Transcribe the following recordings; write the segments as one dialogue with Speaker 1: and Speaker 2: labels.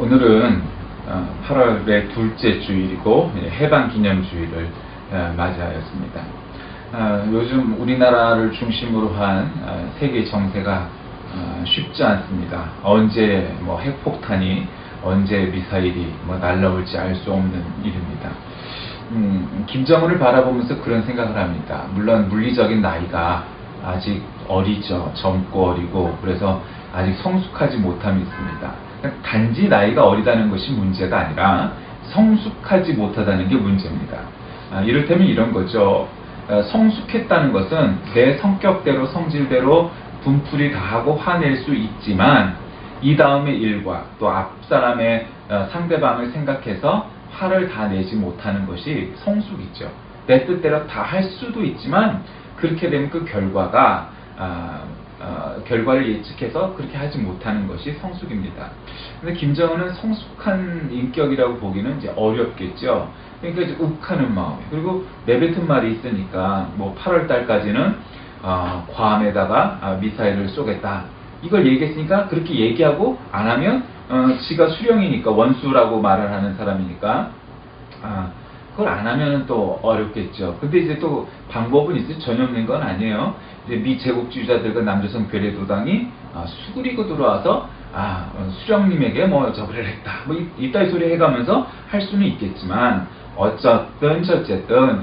Speaker 1: 오늘은 8월의 둘째 주일이고 해방기념주일을 맞이하였습니다. 요즘 우리나라를 중심으로 한 세계 정세가 쉽지 않습니다. 언제 핵폭탄이, 언제 미사일이 날라올지 알 수 없는 일입니다. 김정은을 바라보면서 그런 생각을 합니다. 물론 물리적인 나이가 아직 어리죠. 젊고 어리고, 그래서 아직 성숙하지 못함이 있습니다. 단지 나이가 어리다는 것이 문제가 아니라 성숙하지 못하다는 게 문제입니다. 이를테면 이런 거죠. 성숙했다는 것은 내 성격대로 성질대로 분풀이 다하고 화낼 수 있지만 이 다음의 일과 또 앞사람의 상대방을 생각해서 화를 다 내지 못하는 것이 성숙이죠. 내 뜻대로 다 할 수도 있지만 그렇게 되면 그 결과가 결과를 예측해서 그렇게 하지 못하는 것이 성숙입니다. 근데 김정은은 성숙한 인격이라고 보기는 이제 어렵겠죠. 그러니까 이제 욱하는 마음, 그리고 내뱉은 말이 있으니까 8월 달까지는 괌에다가 미사일을 쏘겠다, 이걸 얘기했으니까 그렇게 얘기하고 안 하면 지가 수령이니까, 원수라고 말을 하는 사람이니까 그걸 안 하면 또 어렵겠죠. 근데 이제 또 방법은 있어요. 전혀 없는 건 아니에요. 이제 미 제국주의자들과 남조선 괴뢰도당이 수그리고 들어와서 수령님에게 저거를 했다, 이따위 소리 해가면서 할 수는 있겠지만, 어쨌든 저쨌든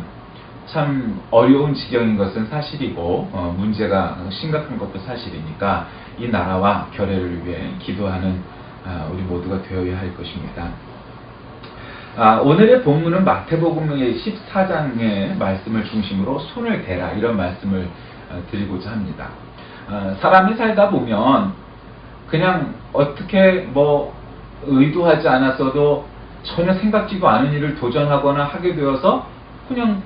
Speaker 1: 참 어려운 지경인 것은 사실이고 문제가 심각한 것도 사실이니까 이 나라와 결의를 위해 기도하는 우리 모두가 되어야 할 것입니다. 오늘의 본문은 마태복음의 14장의 말씀을 중심으로 손을 대라, 이런 말씀을 드리고자 합니다. 사람이 살다 보면 그냥 어떻게 의도하지 않았어도 전혀 생각지도 않은 일을 도전하거나 하게 되어서 그냥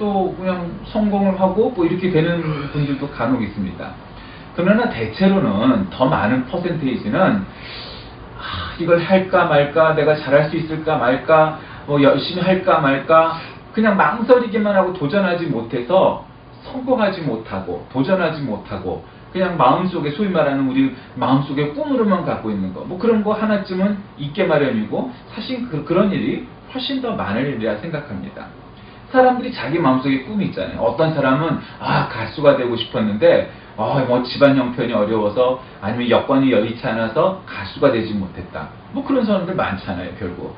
Speaker 1: 성공을 하고 이렇게 되는 분들도 간혹 있습니다. 그러나 대체로는 더 많은 퍼센테이지는 이걸 할까 말까, 내가 잘할 수 있을까 말까, 열심히 할까 말까, 그냥 망설이기만 하고 도전하지 못해서 성공하지 못하고 도전하지 못하고 그냥 마음속에, 소위 말하는 우리 마음속에 꿈으로만 갖고 있는 거, 그런 거 하나쯤은 있게 마련이고, 사실 그런 일이 훨씬 더 많을 일이라 생각합니다. 사람들이 자기 마음속에 꿈이 있잖아요. 어떤 사람은 가수가 되고 싶었는데 집안 형편이 어려워서, 아니면 여건이 여의치 않아서 가수가 되지 못했다, 그런 사람들 많잖아요. 결국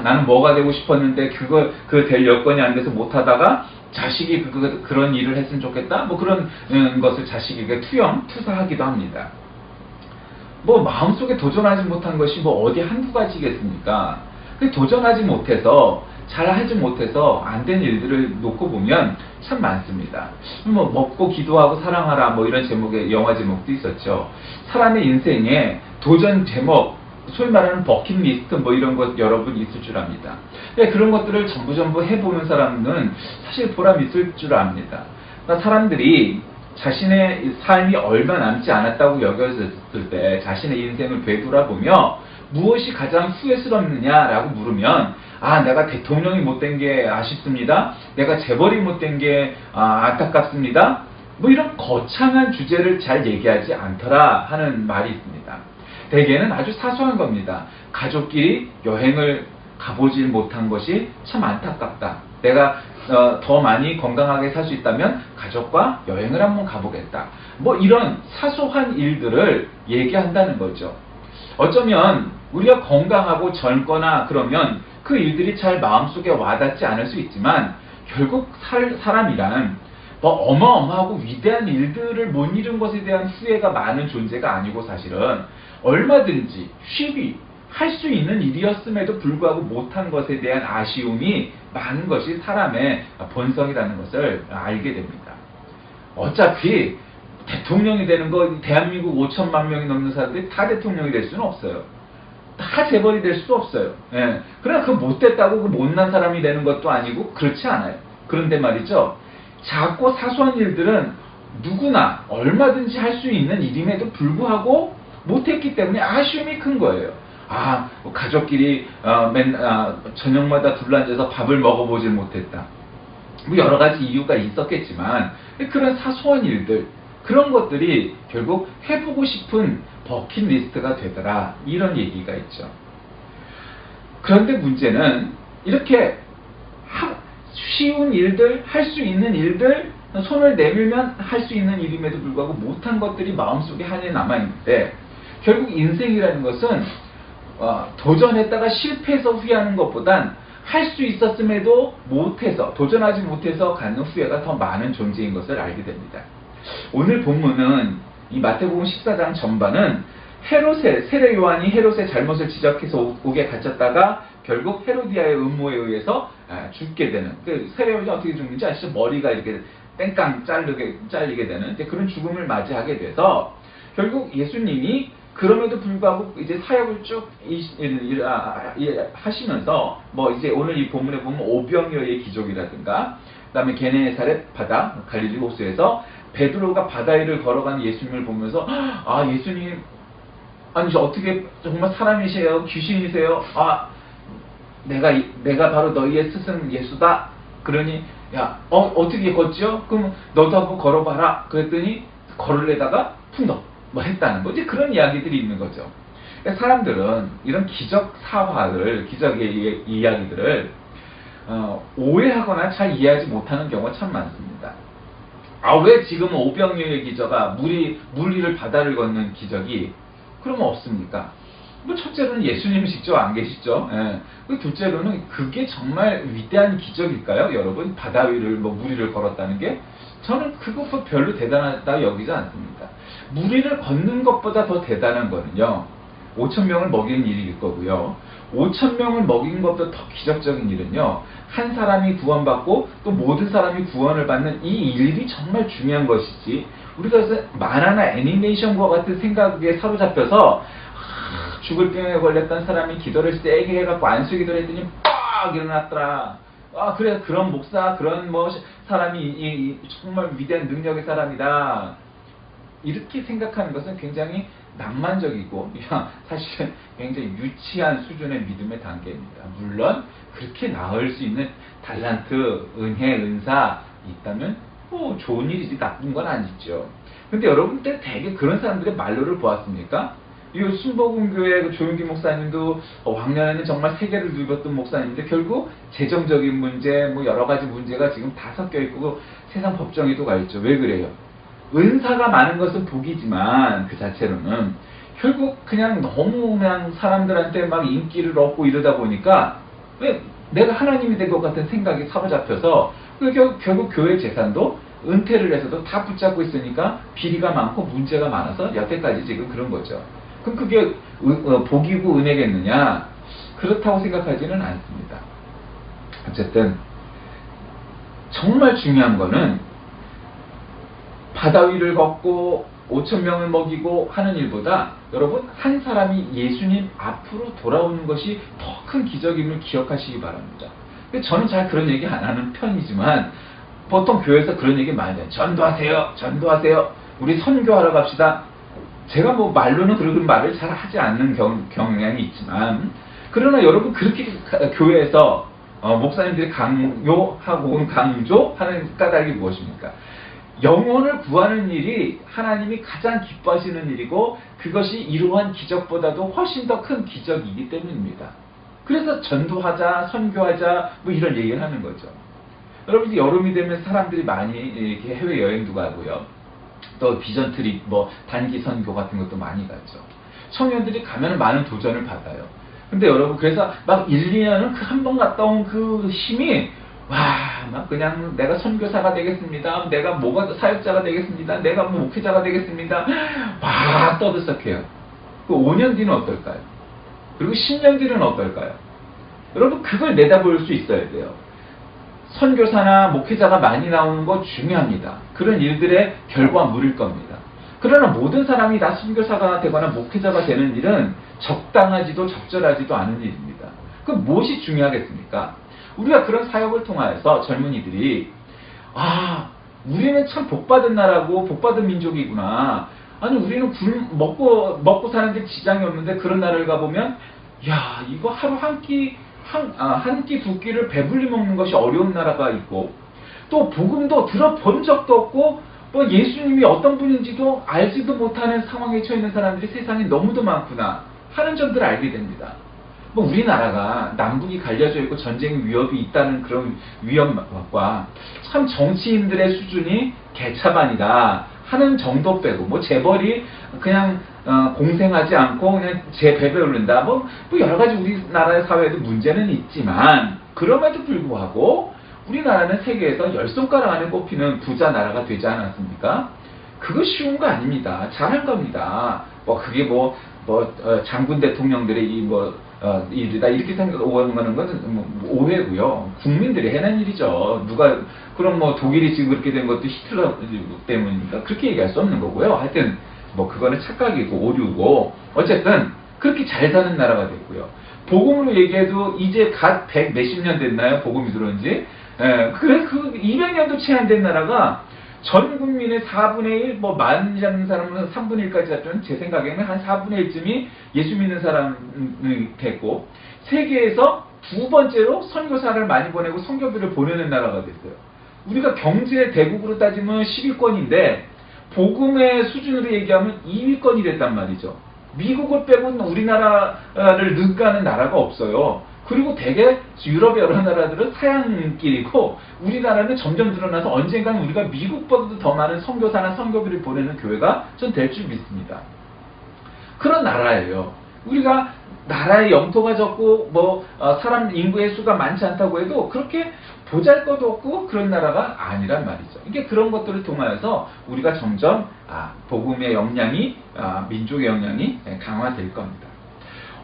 Speaker 1: 나는 뭐가 되고 싶었는데 그 될 여건이 안 돼서 못하다가 자식이 그런 일을 했으면 좋겠다, 그런 것을 자식에게 투사하기도 합니다. 마음속에 도전하지 못한 것이 어디 한두 가지겠습니까? 도전하지 못해서, 잘하지 못해서 안 된 일들을 놓고 보면 참 많습니다. 먹고 기도하고 사랑하라, 이런 제목의 영화 제목도 있었죠. 사람의 인생에 도전 제목, 소위 말하는 버킷리스트 이런 것 여러분 있을 줄 압니다. 그런 것들을 전부 해보는 사람은 사실 보람 있을 줄 압니다. 그러니까 사람들이 자신의 삶이 얼마 남지 않았다고 여겨졌을 때 자신의 인생을 되돌아보며 무엇이 가장 후회스럽느냐라고 물으면, 내가 대통령이 못된 게 아쉽습니다, 내가 재벌이 못된 게 안타깝습니다, 이런 거창한 주제를 잘 얘기하지 않더라 하는 말이 있습니다. 대개는 아주 사소한 겁니다. 가족끼리 여행을 가보질 못한 것이 참 안타깝다, 내가 더 많이 건강하게 살 수 있다면 가족과 여행을 한번 가보겠다, 이런 사소한 일들을 얘기한다는 거죠. 어쩌면 우리가 건강하고 젊거나 그러면 그 일들이 잘 마음속에 와닿지 않을 수 있지만, 결국 사람이란 어마어마하고 위대한 일들을 못 이룬 것에 대한 후회가 많은 존재가 아니고, 사실은 얼마든지 쉽이 할 수 있는 일이었음에도 불구하고 못한 것에 대한 아쉬움이 많은 것이 사람의 본성이라는 것을 알게 됩니다. 어차피 대통령이 되는 거, 대한민국 5천만 명이 넘는 사람들이 다 대통령이 될 수는 없어요. 다 재벌이 될 수도 없어요. 그러나 못됐다고 못난 사람이 되는 것도 아니고 그렇지 않아요. 그런데 말이죠, 작고 사소한 일들은 누구나 얼마든지 할 수 있는 일임에도 불구하고 못했기 때문에 아쉬움이 큰 거예요. 가족끼리 저녁마다 둘러앉아서 밥을 먹어보질 못했다, 여러 가지 이유가 있었겠지만, 그런 사소한 일들, 그런 것들이 결국 해보고 싶은 버킷리스트가 되더라, 이런 얘기가 있죠. 그런데 문제는 이렇게 쉬운 일들, 할 수 있는 일들, 손을 내밀면 할 수 있는 일임에도 불구하고 못한 것들이 마음속에 한해 남아있는데, 결국 인생이라는 것은 도전했다가 실패해서 후회하는 것보단 할 수 있었음에도 못해서, 도전하지 못해서 갖는 후회가 더 많은 존재인 것을 알게 됩니다. 오늘 본문은 이 마태복음 14장 전반은 세례 요한이 헤롯의 잘못을 지적해서 옥에 갇혔다가 결국 헤로디아의 음모에 의해서 죽게 되는, 세례 요한이 어떻게 죽는지 아시죠? 머리가 이렇게 땡깡 잘리게 되는 그런 죽음을 맞이하게 돼서 결국 예수님이 그럼에도 불구하고 이제 사역을 쭉 하시면서 뭐 이제 오늘 이 본문에 보면 오병이어의 기적이라든가 그다음에 게네사렛 바다 갈릴리 호수에서 베드로가 바다 위를 걸어가는 예수님을 보면서 예수님 아니 어떻게 정말 사람이세요? 귀신이세요? 내가 바로 너희의 스승 예수다. 그러니 어떻게 걷죠? 그럼 너도 한번 걸어봐라. 그랬더니 걸으려다가 푼덕 뭐 했다는 거지. 그런 이야기들이 있는 거죠. 그러니까 사람들은 이런 기적 사화를, 기적의 이야기들을 오해하거나 잘 이해하지 못하는 경우가 참 많습니다. 왜 지금 오병이어의 기적아, 물 위를 바다를 걷는 기적이 그러면 없습니까? 뭐 첫째로는 예수님이 직접 안 계시죠. 둘째로는 그게 정말 위대한 기적일까요? 여러분, 바다 위를 물 위를 걸었다는 게 저는 그것도 별로 대단하다 여기지 않습니다. 물 위를 걷는 것보다 더 대단한 거는요, 5,000명을 먹이는 일일 거고요. 5,000명을 먹인 것보다 더 기적적인 일은요, 한 사람이 구원받고 또 모든 사람이 구원을 받는 이 일이 정말 중요한 것이지, 우리가 만화나 애니메이션과 같은 생각에 사로잡혀서 죽을 병에 걸렸던 사람이 기도를 세게 해갖고 안수 기도를 했더니 빡 일어났더라. 그래, 그런 목사, 그런 사람이 정말 위대한 능력의 사람이다. 이렇게 생각하는 것은 굉장히 낭만적이고 사실은 굉장히 유치한 수준의 믿음의 단계입니다. 물론 그렇게 나을 수 있는 달란트, 은혜, 은사 있다면 좋은 일이지 나쁜 건 아니죠. 근데 여러분들 되게 그런 사람들의 말로를 보았습니까? 이 순복음교회 조용기 목사님도 왕년에는 정말 세계를 누볐던 목사님인데 결국 재정적인 문제, 여러 가지 문제가 지금 다 섞여 있고 세상 법정에도 가 있죠. 왜 그래요? 은사가 많은 것은 복이지만 그 자체로는 결국 너무 사람들한테 막 인기를 얻고 이러다 보니까 왜 내가 하나님이 된 것 같은 생각이 사로잡혀서 결국 교회 재산도 은퇴를 해서도 다 붙잡고 있으니까 비리가 많고 문제가 많아서 여태까지 지금 그런 거죠. 그럼 그게 복이고 은혜겠느냐? 그렇다고 생각하지는 않습니다. 어쨌든 정말 중요한 거는 바다 위를 걷고 5,000명을 먹이고 하는 일보다 여러분 한 사람이 예수님 앞으로 돌아오는 것이 더 큰 기적임을 기억하시기 바랍니다. 저는 잘 그런 얘기 안 하는 편이지만 보통 교회에서 그런 얘기 많이 해요. 전도하세요. 전도하세요. 우리 선교하러 갑시다. 제가 말로는 그런 말을 잘 하지 않는 경향이 있지만 그러나 여러분 그렇게 교회에서 목사님들이 강요하고 강조하는 까닭이 무엇입니까? 영혼을 구하는 일이 하나님이 가장 기뻐하시는 일이고 그것이 이러한 기적보다도 훨씬 더 큰 기적이기 때문입니다. 그래서 전도하자, 선교하자 이런 얘기를 하는 거죠. 여러분들 여름이 되면 사람들이 많이 이렇게 해외여행도 가고요. 또 비전 트립, 단기 선교 같은 것도 많이 가죠. 청년들이 가면 많은 도전을 받아요. 근데 여러분 그래서 1, 2년은 한 번 갔다 온 그 힘이 그냥 내가 선교사가 되겠습니다. 내가 사역자가 되겠습니다. 내가 목회자가 되겠습니다. 떠들썩해요. 그 5년 뒤는 어떨까요? 그리고 10년 뒤는 어떨까요? 여러분 그걸 내다볼 수 있어야 돼요. 선교사나 목회자가 많이 나오는 거 중요합니다. 그런 일들의 결과물일 겁니다. 그러나 모든 사람이 다 선교사가 되거나 목회자가 되는 일은 적당하지도 적절하지도 않은 일입니다. 그럼 무엇이 중요하겠습니까? 우리가 그런 사역을 통하여서 젊은이들이 우리는 참 복받은 나라고 복받은 민족이구나. 아니 우리는 먹고 사는데 지장이 없는데 그런 나라를 가보면 이거 하루 한 끼 두 끼를 배불리 먹는 것이 어려운 나라가 있고 또 복음도 들어본 적도 없고 예수님이 어떤 분인지도 알지도 못하는 상황에 처해 있는 사람들이 세상에 너무도 많구나 하는 점들을 알게 됩니다. 뭐 우리나라가 남북이 갈려져 있고 전쟁 위협이 있다는 그런 위협과 참 정치인들의 수준이 개차반이다 하는 정도 빼고 뭐 재벌이 그냥 공생하지 않고 그냥 제 배배 오른다 뭐 여러 가지 우리나라의 사회에도 문제는 있지만 그럼에도 불구하고 우리나라는 세계에서 열 손가락 안에 꼽히는 부자 나라가 되지 않았습니까? 그거 쉬운 거 아닙니다. 잘할 겁니다. 뭐 그게 장군 대통령들의 일이다 이렇게 생각하는 것은 오해고요. 국민들이 해낸 일이죠. 그럼 독일이 지금 그렇게 된 것도 히틀러 때문이니까 그렇게 얘기할 수 없는 거고요. 하여튼 그거는 착각이고 오류고 어쨌든 그렇게 잘 사는 나라가 됐고요. 복음으로 얘기해도 이제 갓 100 몇십 년 됐나요? 복음이 들어온 지. 그 200년도 채 안 된 나라가 전 국민의 4분의 1, 많이 잡는 사람은 3분의 1까지 잡으면 제 생각에는 한 4분의 1쯤이 예수 믿는 사람이 됐고, 세계에서 두 번째로 선교사를 많이 보내고 선교비를 보내는 나라가 됐어요. 우리가 경제 대국으로 따지면 10위권인데, 복음의 수준으로 얘기하면 2위권이 됐단 말이죠. 미국을 빼고는 우리나라를 능가하는 나라가 없어요. 그리고 대개 유럽의 여러 나라들은 사양길이고 우리나라는 점점 늘어나서 언젠가는 우리가 미국보다도 더 많은 선교사나 선교비를 보내는 교회가 전 될 줄 믿습니다. 그런 나라예요. 우리가 나라의 영토가 적고 사람 인구의 수가 많지 않다고 해도 그렇게 보잘것도 없고 그런 나라가 아니란 말이죠. 이게 그런 것들을 통하여서 우리가 점점 복음의 역량이 민족의 역량이 강화될 겁니다.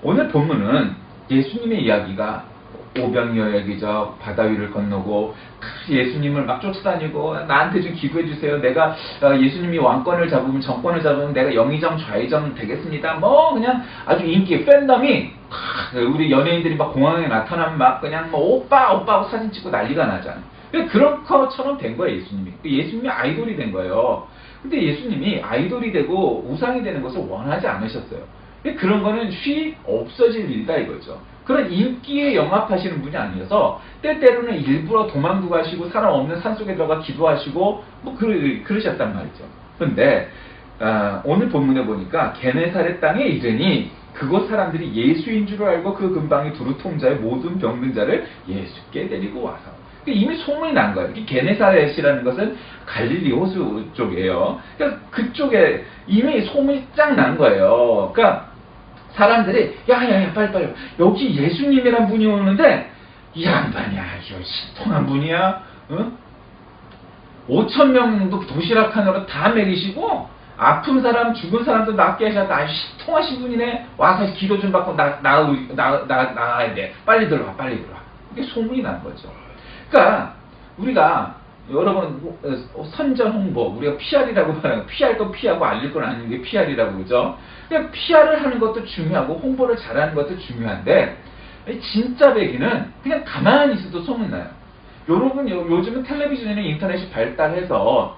Speaker 1: 오늘 본문은 예수님의 이야기가 오병이어야기죠. 바다 위를 건너고 예수님을 막 쫓아다니고 나한테 좀 기도해 주세요. 내가 예수님이 왕권을 잡으면 정권을 잡으면 내가 영의정 좌의정 되겠습니다. 그냥 아주 인기 팬덤이 우리 연예인들이 막 공항에 나타나면 막 그냥 오빠 하고 사진 찍고 난리가 나잖아요. 그런 것처럼 된 거예요. 예수님이 아이돌이 된 거예요. 근데 예수님이 아이돌이 되고 우상이 되는 것을 원하지 않으셨어요. 그런 거는 없어질 일이다 이거죠. 그런 인기에 영합하시는 분이 아니어서 때때로는 일부러 도망도 가시고 사람 없는 산속에 들어가 기도하시고 그러셨단 말이죠. 그런데 오늘 본문에 보니까 게네사렛 땅에 이르니 그곳 사람들이 예수인 줄 알고 그 근방에 두루 통자의 모든 병든 자를 예수께 데리고 와서 이미 소문이 난 거예요. 게네사렛이라는 것은 갈릴리 호수 쪽이에요. 그러니까 그쪽에 이미 소문이 쫙 난 거예요. 그러니까 사람들이 야야야 빨리 여기 예수님이란 분이 오는데 이 양반이야 이거 신통한 분이야. 5,000명도 도시락 하나로 다 먹이시고 아픈 사람 죽은 사람도 낫게 하셨다. 신통하신 분이네. 와서 기도 좀 받고 나가야 돼. 빨리 들어와. 이게 소문이 난 거죠. 그러니까 우리가 여러분 선전 홍보 우리가 PR이라고 말해요. 피할 건 피하고 알릴 건 아닌 게 PR이라고 그러죠. 그냥 PR을 하는 것도 중요하고 홍보를 잘하는 것도 중요한데 진짜 배기는 그냥 가만히 있어도 소문나요. 여러분 요즘은 텔레비전이나 인터넷이 발달해서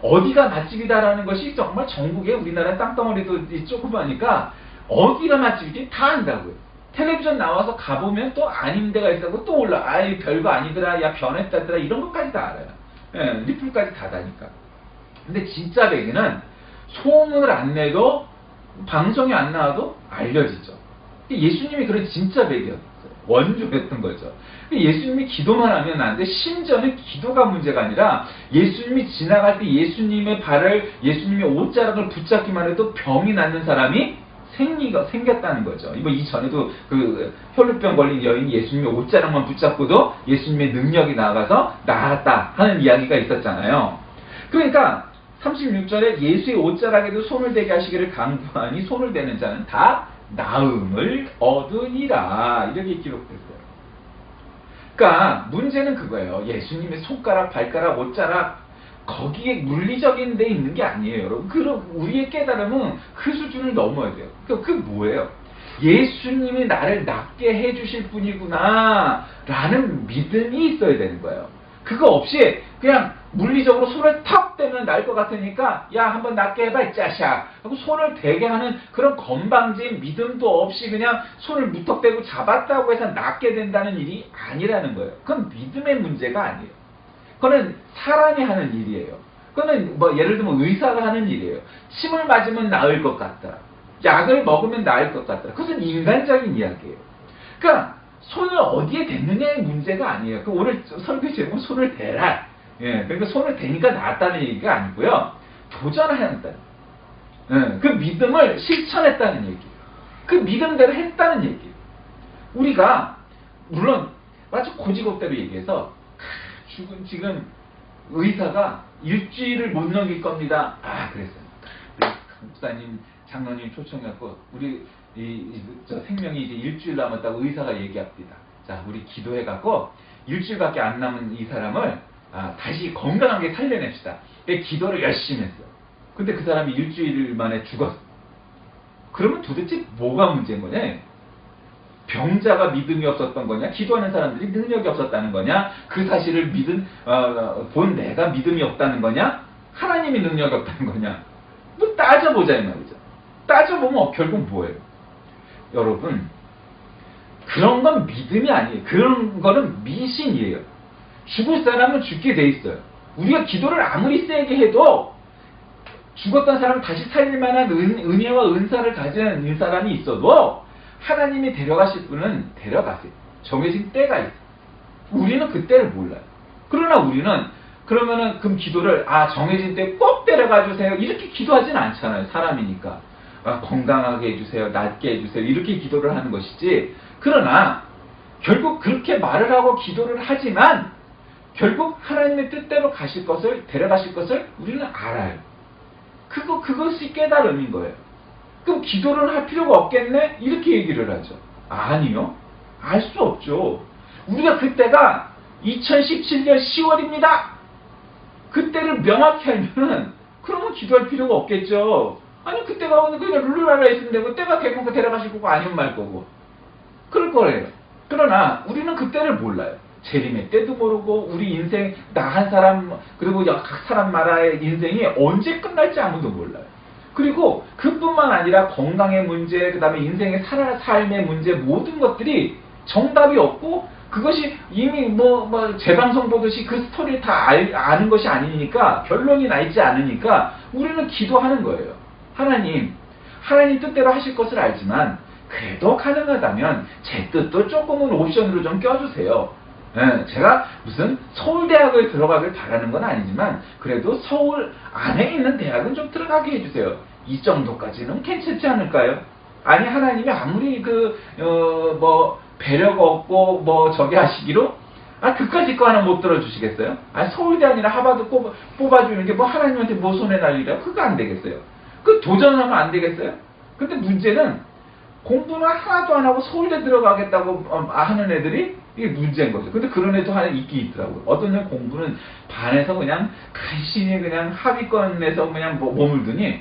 Speaker 1: 어디가 맛집이다라는 것이 정말 전국에 우리나라 땅덩어리도 조그마니까 어디가 맛집인지 다 안다고요. 텔레비전 나와서 가보면 또 아닌 데가 있다고 또 올라. 아이 별거 아니더라. 야 변했다더라. 이런 것까지 다 알아요. 리플까지 다 다니까. 근데 진짜 배기는 소문을 안 내도 방송에 안 나와도 알려지죠. 예수님이 그런 진짜 배기였어요. 원조였던 거죠. 예수님이 기도만 하면 안 돼. 심지어는 기도가 문제가 아니라 예수님이 지나갈 때 예수님의 발을 예수님의 옷자락을 붙잡기만 해도 병이 낫는 사람이 생겼다는 거죠. 이전에도 그 혈루병 걸린 여인이 예수님의 옷자락만 붙잡고도 예수님의 능력이 나가서 나았다 하는 이야기가 있었잖아요. 그러니까 36절에 예수의 옷자락에도 손을 대게 하시기를 강구하니 손을 대는 자는 다 나음을 얻으니라 이렇게 기록됐어요. 그러니까 문제는 그거예요. 예수님의 손가락, 발가락, 옷자락 거기에 물리적인 데 있는 게 아니에요, 여러분. 우리의 깨달음은 그 수준을 넘어야 돼요. 그게 뭐예요? 예수님이 나를 낫게 해주실 분이구나 라는 믿음이 있어야 되는 거예요. 그거 없이 그냥 물리적으로 손을 턱 대면 나을 것 같으니까 야 한번 낫게 해봐 이 짜샤 하고 손을 대게 하는 그런 건방진 믿음도 없이 그냥 손을 무턱대고 잡았다고 해서 낫게 된다는 일이 아니라는 거예요. 그건 믿음의 문제가 아니에요. 그거는 사람이 하는 일이에요. 그거는 예를 들면 의사가 하는 일이에요. 침을 맞으면 나을 것 같다. 약을 먹으면 나을 것 같다. 그것은 인간적인 이야기예요. 그러니까 손을 어디에 댔느냐의 문제가 아니에요. 그 오늘 설교 제목 손을 대라. 예, 그러니까 손을 대니까 나았다는 얘기가 아니고요. 도전한다. 예, 그 믿음을 실천했다는 얘기예요. 그 믿음대로 했다는 얘기예요. 우리가 물론 마치 고지고대로 얘기해서 지금 의사가 일주일을 못 넘길 겁니다. 아, 그랬어요. 목사님, 장로님 초청해갖고 우리 저 생명이 이제 일주일 남았다고 의사가 얘기합니다. 자, 우리 기도해갖고 일주일밖에 안 남은 이 사람을 다시 건강하게 살려냅시다. 기도를 열심히 했어요. 근데 그 사람이 일주일 만에 죽었어. 그러면 도대체 뭐가 문제인 거냐? 병자가 믿음이 없었던 거냐? 기도하는 사람들이 능력이 없었다는 거냐? 그 사실을 본 내가 믿음이 없다는 거냐? 하나님이 능력이 없다는 거냐? 뭐 따져보자 이 말이죠. 따져보면 결국 뭐예요? 여러분, 그런 건 믿음이 아니에요. 그런 거는 미신이에요. 죽을 사람은 죽게 돼 있어요. 우리가 기도를 아무리 세게 해도 죽었던 사람 다시 살릴 만한 은혜와 은사를 가진 사람이 있어도 하나님이 데려가실 분은 데려가세요. 정해진 때가 있어요. 우리는 그 때를 몰라요. 그러나 우리는 그러면은 그 기도를 정해진 때 꼭 데려가 주세요. 이렇게 기도하진 않잖아요. 사람이니까. 건강하게 해주세요. 낫게 해주세요. 이렇게 기도를 하는 것이지. 그러나 결국 그렇게 말을 하고 기도를 하지만 결국 하나님의 뜻대로 데려가실 것을 우리는 알아요. 그것이 깨달음인 거예요. 그럼 기도를 할 필요가 없겠네? 이렇게 얘기를 하죠. 아니요. 알 수 없죠. 우리가 그때가 2017년 10월입니다. 그때를 명확히 알면은 그러면 기도할 필요가 없겠죠. 아니 그때가 그냥 룰루랄라 있으면 되고 때가 되면 데려가실 거고 아니면 말 거고 그럴 거예요. 그러나 우리는 그때를 몰라요. 재림의 때도 모르고 우리 인생 나 한 사람 그리고 각 사람마다의 인생이 언제 끝날지 아무도 몰라요. 그리고 그뿐만 아니라 건강의 문제, 그 다음에 인생의 삶의 문제 모든 것들이 정답이 없고 그것이 이미 재방송 보듯이 그 스토리를 다 아는 것이 아니니까 결론이 나 있지 않으니까 우리는 기도하는 거예요. 하나님 뜻대로 하실 것을 알지만 그래도 가능하다면 제 뜻도 조금은 옵션으로 좀 껴주세요. 제가 무슨 서울대학을 들어가길 바라는 건 아니지만 그래도 서울 안에 있는 대학은 좀 들어가게 해주세요. 이 정도까지는 괜찮지 않을까요? 아니 하나님이 아무리 배려가 없고 저기 하시기로 그까짓 거 하나 못 들어주시겠어요? 서울대 아니라 하버드 뽑아주는 게 하나님한테 손에 날리라고 그거 안 되겠어요? 그 도전하면 안 되겠어요? 근데 문제는 공부는 하나도 안 하고 서울대 들어가겠다고 하는 애들이 이게 문제인 거죠. 근데 그런 애도 하나 있긴 있더라고요. 어떤 애 공부는 반에서 그냥 간신히 그냥 하위권에서 그냥 머물더니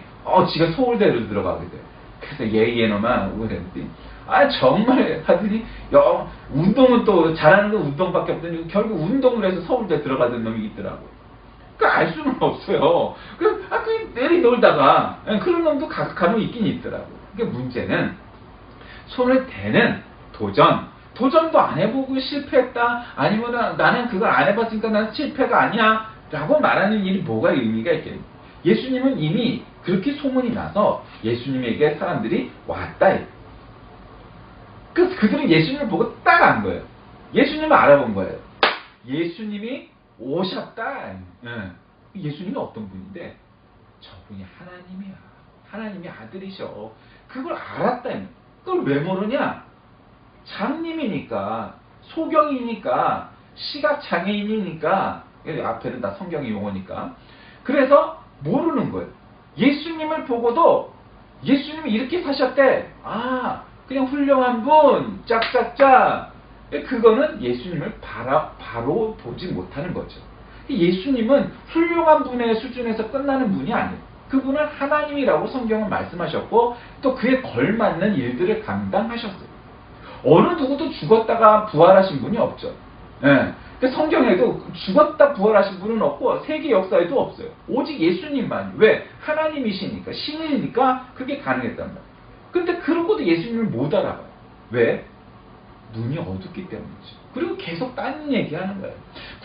Speaker 1: 지가 서울대를 들어가게 돼요. 그래서 얘놈아 그랬더니 정말 하더니 운동은 또 잘하는 건 운동밖에 없더니 결국 운동을 해서 서울대 들어가던 놈이 있더라고요. 알 수는 없어요. 그냥 내리 놀다가 그런 놈도 간혹 있긴 있더라고요. 그러니까 문제는 손을 대는 도전도 안 해보고 실패했다 아니면 나는 그걸 안 해봤으니까 나는 실패가 아니야 라고 말하는 일이 뭐가 의미가 있겠니? 예수님은 이미 그렇게 소문이 나서 예수님에게 사람들이 왔다. 그들은 예수님을 보고 딱 안 거예요. 예수님을 알아본 거예요. 예수님이 오셨다. 예수님이 어떤 분인데 저분이 하나님이야. 하나님이 아들이셔. 그걸 알았다. 그걸 왜 모르냐? 장님이니까 소경이니까 시각장애인이니까 앞에는 다 성경의 용어니까 그래서 모르는 거예요. 예수님을 보고도 예수님이 이렇게 사셨대. 그냥 훌륭한 분 짝짝짝. 그거는 예수님을 바로 보지 못하는 거죠. 예수님은 훌륭한 분의 수준에서 끝나는 분이 아니에요. 그분은 하나님이라고 성경은 말씀하셨고 또 그에 걸맞는 일들을 감당하셨어요. 어느 누구도 죽었다가 부활하신 분이 없죠. 성경에도 죽었다 부활하신 분은 없고 세계 역사에도 없어요. 오직 예수님만. 왜? 하나님이시니까 신이니까 그게 가능했단 말이에요. 근데 그러고도 예수님을 못 알아봐요. 왜? 눈이 어둡기 때문이죠. 그리고 계속 딴 얘기하는 거예요.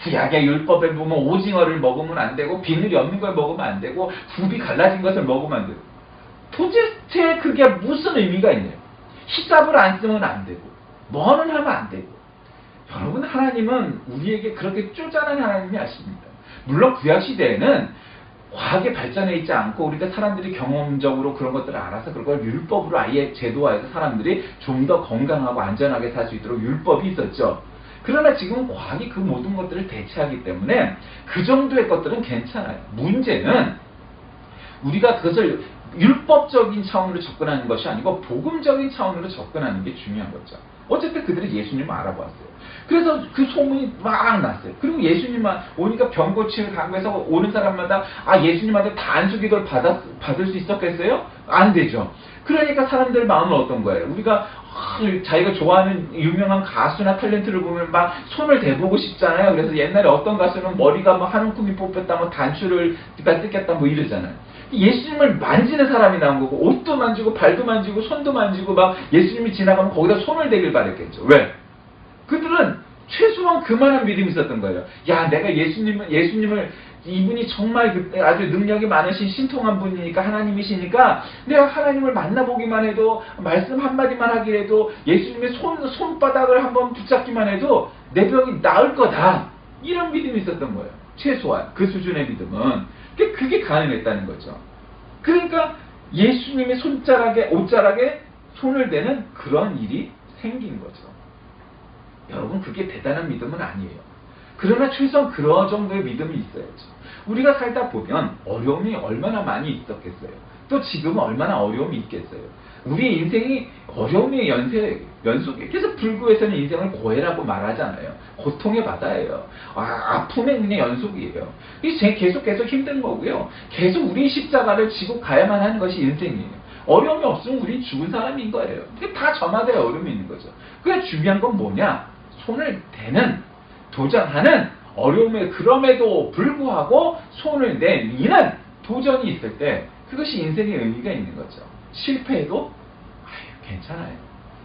Speaker 1: 구약의 율법에 보면 오징어를 먹으면 안 되고 비늘이 없는 걸 먹으면 안 되고 굽이 갈라진 것을 먹으면 안 되고 도대체 그게 무슨 의미가 있나요? 히잡을 안 쓰면 안 되고 뭐는 하면 안 되고. 여러분, 하나님은 우리에게 그렇게 쪼잔한 하나님이 아십니다. 물론 구약시대에는 과학의 발전해 있지 않고 우리가 사람들이 경험적으로 그런 것들을 알아서 그걸 율법으로 아예 제도화해서 사람들이 좀 더 건강하고 안전하게 살 수 있도록 율법이 있었죠. 그러나 지금은 과학이 그 모든 것들을 대체하기 때문에 그 정도의 것들은 괜찮아요. 문제는 우리가 그것을 율법적인 차원으로 접근하는 것이 아니고 복음적인 차원으로 접근하는 게 중요한 거죠. 어쨌든 그들이 예수님을 알아보았어요. 그래서 그 소문이 막 났어요. 그리고 예수님만 오니까 병 고치는 강구에서 오는 사람마다 예수님한테 단수기도를 받을 수 있었겠어요? 안 되죠. 그러니까 사람들 마음은 어떤 거예요? 우리가 자기가 좋아하는 유명한 가수나 탤런트를 보면 막 손을 대보고 싶잖아요. 그래서 옛날에 어떤 가수는 머리가 뭐 한 움큼이 뽑혔다, 뭐 단추를 뜯겠다, 뭐 이러잖아요. 예수님을 만지는 사람이 나온 거고, 옷도 만지고, 발도 만지고, 손도 만지고, 막 예수님이 지나가면 거기다 손을 대길 바랬겠죠. 왜? 그들은 최소한 그만한 믿음이 있었던 거예요. 야, 내가 예수님을 이분이 정말 아주 능력이 많으신 신통한 분이니까, 하나님이시니까 내가 하나님을 만나보기만 해도, 말씀 한마디만 하기라도, 예수님의 손바닥을 한번 붙잡기만 해도 내 병이 나을 거다. 이런 믿음이 있었던 거예요. 최소한 그 수준의 믿음은. 그게 가능했다는 거죠. 그러니까 예수님의 옷자락에 손을 대는 그런 일이 생긴 거죠. 여러분, 그게 대단한 믿음은 아니에요. 그러나 최소한 그런 정도의 믿음이 있어야죠. 우리가 살다 보면 어려움이 얼마나 많이 있었겠어요. 또 지금은 얼마나 어려움이 있겠어요. 우리 인생이 어려움의 연속이에요. 그래서 불교에서는 인생을 고해라고 말하잖아요. 고통의 바다예요. 아픔의 그냥 연속이에요. 이게 계속 힘든 거고요. 계속 우리 십자가를 지고 가야만 하는 것이 인생이에요. 어려움이 없으면 우리 죽은 사람인 거예요. 다 저마다의 어려움이 있는 거죠. 그래서 중요한 건 뭐냐? 손을 대는, 도전하는 어려움에 그럼에도 불구하고 손을 내미는 도전이 있을 때 그것이 인생의 의미가 있는 거죠. 실패해도 괜찮아요.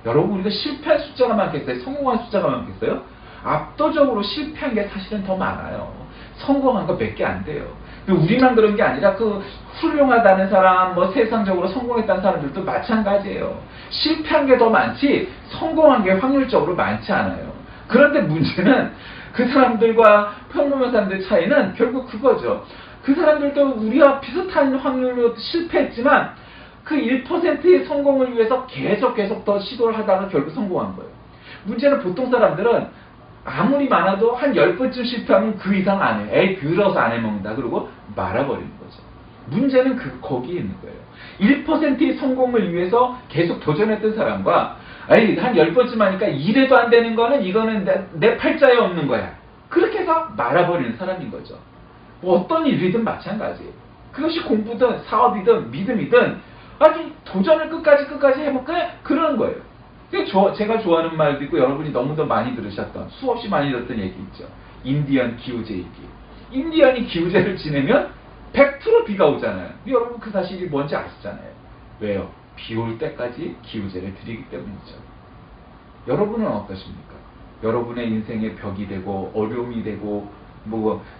Speaker 1: 여러분, 우리가 실패한 숫자가 많겠어요? 성공한 숫자가 많겠어요? 압도적으로 실패한 게 사실은 더 많아요. 성공한 거 몇 개 안 돼요. 우리만 그런 게 아니라 그 훌륭하다는 사람, 뭐 세상적으로 성공했다는 사람들도 마찬가지예요. 실패한 게 더 많지 성공한 게 확률적으로 많지 않아요. 그런데 문제는 그 사람들과 평범한 사람들의 차이는 결국 그거죠. 그 사람들도 우리와 비슷한 확률로 실패했지만 그 1%의 성공을 위해서 계속 더 시도를 하다가 결국 성공한 거예요. 문제는 보통 사람들은 아무리 많아도 한 10번쯤 실패하면 그 이상 안 해요. 에이, 더러워서 안 해먹는다. 그러고 말아버리는 거죠. 문제는 거기에 있는 거예요. 1%의 성공을 위해서 계속 도전했던 사람과 한 10번쯤 하니까 이래도 안 되는 거는 이거는 내 팔자에 없는 거야. 그렇게 해서 말아버리는 사람인 거죠. 뭐 어떤 일이든 마찬가지예요. 그것이 공부든 사업이든 믿음이든 아주 도전을 끝까지 해볼까? 그런 거예요. 제가 좋아하는 말도 있고 여러분이 너무도 많이 들으셨던, 수없이 많이 들었던 얘기 있죠. 인디언 기우제이기. 인디언이 기우제를 지내면 100% 비가 오잖아요. 여러분, 그 사실이 뭔지 아시잖아요. 왜요? 비 올 때까지 기우제를 드리기 때문이죠. 여러분은 어떠십니까? 여러분의 인생에 벽이 되고 어려움이 되고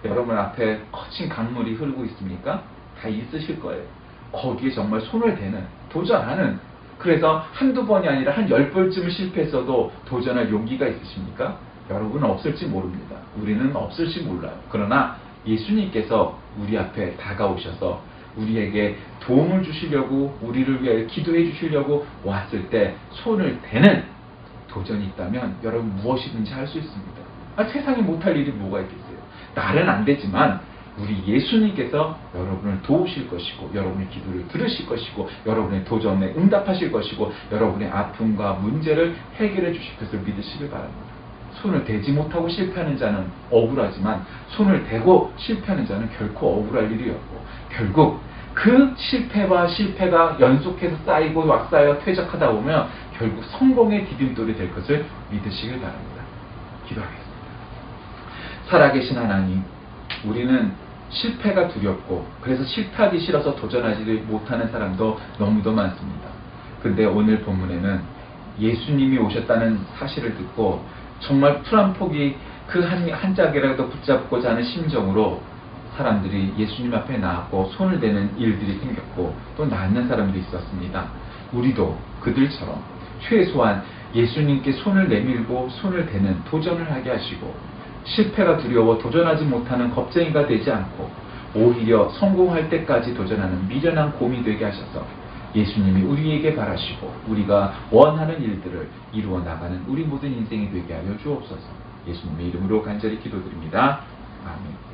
Speaker 1: 여러분 앞에 거친 강물이 흐르고 있습니까? 다 있으실 거예요. 거기에 정말 손을 대는, 도전하는, 그래서 한두 번이 아니라 한 10번쯤을 실패했어도 도전할 용기가 있으십니까? 여러분은 없을지 모릅니다. 우리는 없을지 몰라요. 그러나 예수님께서 우리 앞에 다가오셔서 우리에게 도움을 주시려고, 우리를 위해 기도해 주시려고 왔을 때 손을 대는 도전이 있다면 여러분 무엇이든지 할 수 있습니다. 세상에 못할 일이 뭐가 있겠어요? 날은 안 되지만 우리 예수님께서 여러분을 도우실 것이고, 여러분의 기도를 들으실 것이고, 여러분의 도전에 응답하실 것이고, 여러분의 아픔과 문제를 해결해 주실 것을 믿으시길 바랍니다. 손을 대지 못하고 실패하는 자는 억울하지만 손을 대고 실패하는 자는 결코 억울할 일이 없고, 결국 그 실패가 연속해서 쌓이고 왁사여 퇴적하다 보면 결국 성공의 디딤돌이 될 것을 믿으시길 바랍니다. 기도하겠습니다. 살아계신 하나님, 우리는 실패가 두렵고 그래서 실패하기 싫어서 도전하지 못하는 사람도 너무도 많습니다. 근데 오늘 본문에는 예수님이 오셨다는 사실을 듣고 정말 풀 한 포기 그 한 짝이라도 붙잡고자 하는 심정으로 사람들이 예수님 앞에 나왔고 손을 대는 일들이 생겼고 또 낫는 사람들이 있었습니다. 우리도 그들처럼 최소한 예수님께 손을 내밀고 손을 대는 도전을 하게 하시고, 실패가 두려워 도전하지 못하는 겁쟁이가 되지 않고 오히려 성공할 때까지 도전하는 미련한 곰이 되게 하셔서 예수님이 우리에게 바라시고 우리가 원하는 일들을 이루어 나가는 우리 모든 인생이 되게 하여 주옵소서. 예수님의 이름으로 간절히 기도드립니다. 아멘.